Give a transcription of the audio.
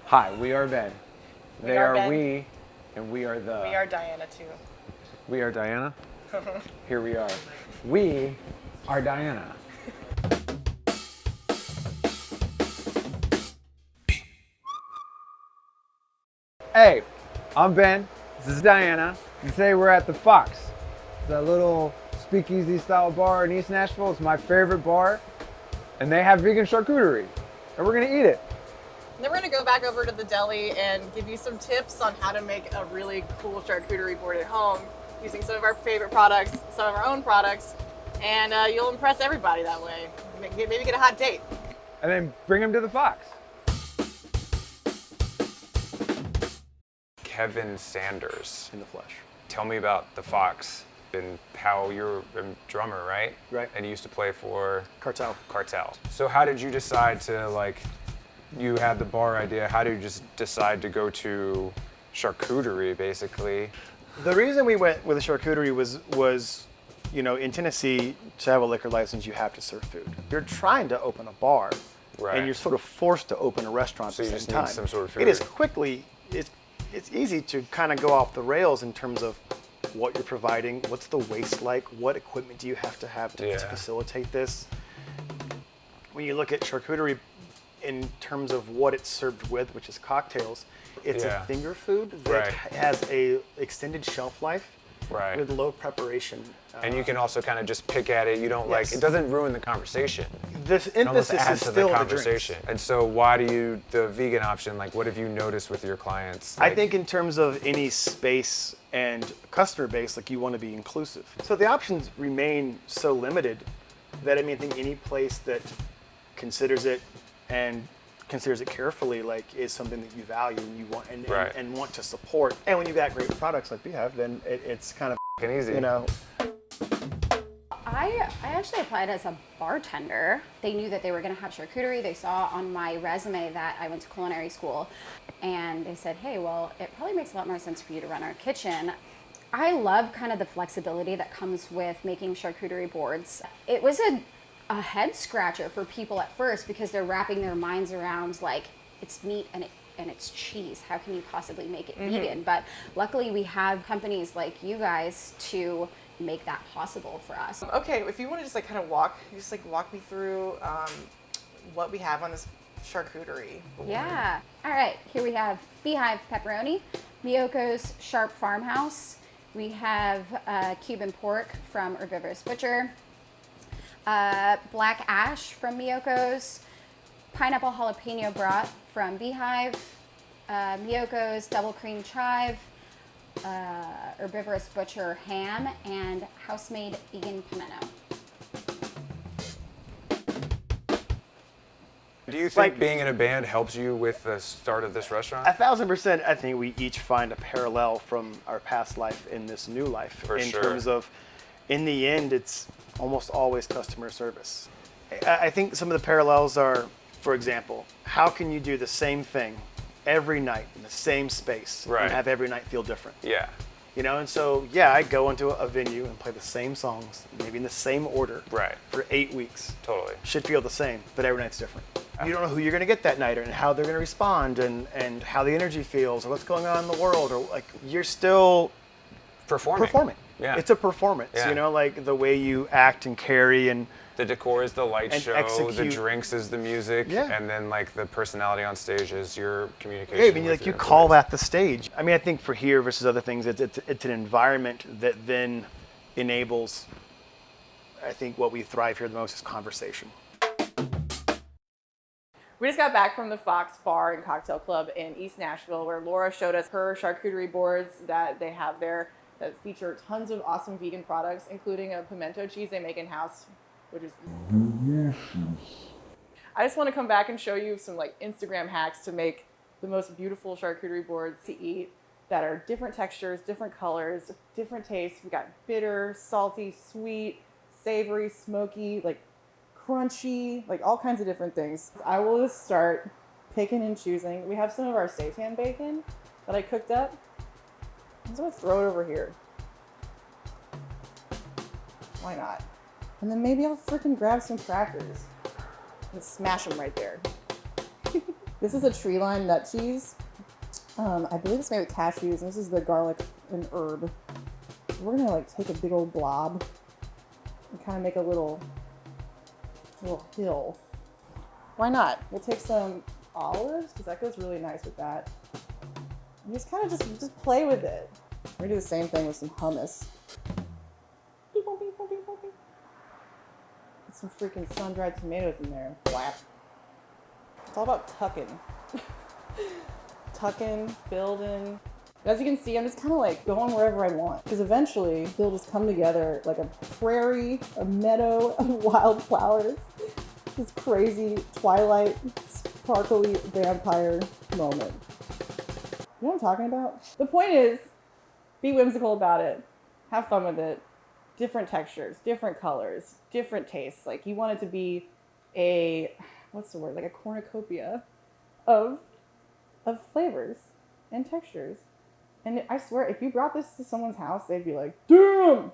Hi, we are Ben. They are Ben. we, and we are the. We are Diana too. We are Diana? Here we are. We are Diana. Hey, I'm Ben. This is Diana. And today we're at the Fox. It's a little speakeasy style bar in East Nashville. It's my favorite bar. And they have vegan charcuterie. And we're gonna eat it. And then we're gonna go back over to the deli and give you some tips on how to make a really cool charcuterie board at home using some of our favorite products, some of our own products, and you'll impress everybody that way. Maybe get a hot date. And then bring them to the Fox. Kevin Sanders. In the flesh. Tell me about the Fox and how you're a drummer, right? Right. And you used to play for Cartel. So how did you decide to, like, you had the bar idea, how did you just decide to go to charcuterie, basically? The reason we went with the charcuterie was, you know, in Tennessee, to have a liquor license, you have to serve food. You're trying to open a bar, Right. and you're sort of forced to open a restaurant So at you the just same need time. some sort of It is food. quickly, it's easy to kind of go off the rails in terms of what you're providing, what's the waste like, what equipment do you have to Yeah. facilitate this. When you look at charcuterie in terms of what it's served with, which is cocktails, it's Yeah. a finger food that Right. has a extended shelf life Right. with low preparation. And you can also kind of just pick at it. You don't Yes. it doesn't ruin the conversation. This It almost emphasis adds is to still the the conversation. drinks. And so why do you, the vegan option, like what have you noticed with your clients? I think in terms of any space and customer base, like you want to be inclusive. So the options remain so limited that I think any place that considers it and considers it carefully, like, is something that you value and you want Right. and want to support. And when you've got great products like we have, then it's kind of, easy. you know. I actually applied as a bartender. They knew that they were going to have charcuterie. They saw on my resume that I went to culinary school, and they said, hey, well, it probably makes a lot more sense for you to run our kitchen. I love kind of the flexibility that comes with making charcuterie boards. It was a head scratcher for people at first because they're wrapping their minds around, like, it's meat and it's cheese. How can you possibly make it vegan? But luckily we have companies like you guys to make that possible for us. Okay, if you want to just like kind of walk me through what we have on this charcuterie. Yeah. All right, here we have Beehive pepperoni, Miyoko's Sharp Farmhouse. We have Cuban pork from Herbivorous Butcher, Black Ash from Miyoko's, pineapple jalapeno brat from Beehive, Miyoko's double cream chive, Herbivorous Butcher ham, and house-made vegan pimento. Do you think Like- being in a band helps you with the start of this restaurant? 1,000%, I think we each find a parallel from our past life in this new life. For in sure. terms of, in the end, it's almost always customer service. I think some of the parallels are, for example, how can you do the same thing every night in the same space Right. and have every night feel different? Yeah. You know, and so, yeah, I go into a venue and play the same songs, maybe in the same order, Right. for 8 weeks. Totally. Should feel the same, but every night's different. You don't know who you're going to get that night and how they're going to respond and how the energy feels or what's going on in the world, or like you're still performing. Yeah. It's a performance, Yeah. you know, like the way you act and carry and The decor is the light And show, the execute. drinks is the music, Yeah. and then like the personality on stage is your communication. yeah, I mean, with like you your call employees. that the stage. I mean, I think for here versus other things, it's an environment that then enables, I think what we thrive here the most is conversation. We just got back from the Fox Bar and Cocktail Club in East Nashville, where Laura showed us her charcuterie boards that they have there that feature tons of awesome vegan products, including a pimento cheese they make in-house, which is delicious. I just want to come back and show you some like Instagram hacks to make the most beautiful charcuterie boards to eat that are different textures, different colors, different tastes. We got bitter, salty, sweet, savory, smoky, like crunchy, like all kinds of different things. I will just start picking and choosing. We have some of our seitan bacon that I cooked up. I'm just gonna throw it over here. Why not? And then maybe I'll freaking grab some crackers and smash them right there. This This is a Treeline nut cheese. I believe it's made with cashews, and this is the garlic and herb. We're gonna like take a big old blob and kind of make a little hill. Why not? We'll take some olives because that goes really nice with that. And just kind of just play with it. We're gonna do the same thing with some hummus. Beep, boop, beep, boop, beep, boop, beep. Put some freaking sun-dried tomatoes in there. Flap. It's all about tucking. Tucking, building. As you can see, I'm just kind of like going wherever I want because eventually they'll just come together like a prairie, a meadow of wildflowers. This crazy twilight, sparkly vampire moment. You know what I'm talking about? The point is, be whimsical about it. Have fun with it. Different textures, different colors, different tastes. Like you want it to be a, what's the word? Like a cornucopia of flavors and textures. And I swear, if you brought this to someone's house, they'd be like, damn,